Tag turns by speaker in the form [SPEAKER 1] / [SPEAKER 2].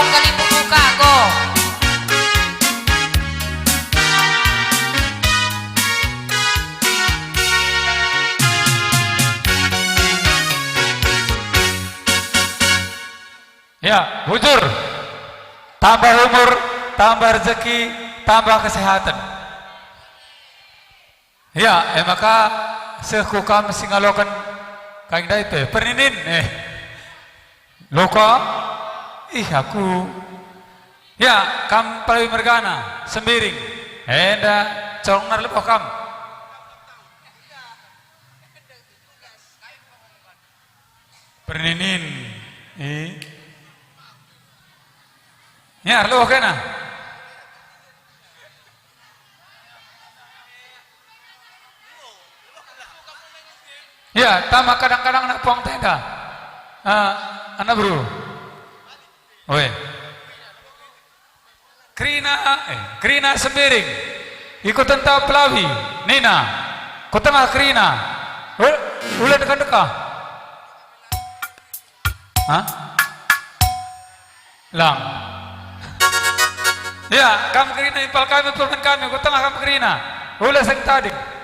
[SPEAKER 1] kali buka go.
[SPEAKER 2] Ya, bujur. Tambah umur, tambah rezeki, tambah kesehatan. Ya, maka sekukam singalokan kain daite perninin loka aku ya kam palawi mergana sembiring enda corong nar lepoh kam perninin ya lo kena ya tama kadang-kadang nak puang tenda anak bro oe Krina sembiring ikutan tahu pelawi Nina kutengah Krina ulah dekat-dekat lang ya kam Krina ipal kami pulpen kami kutengah kam Krina ulah seng tadi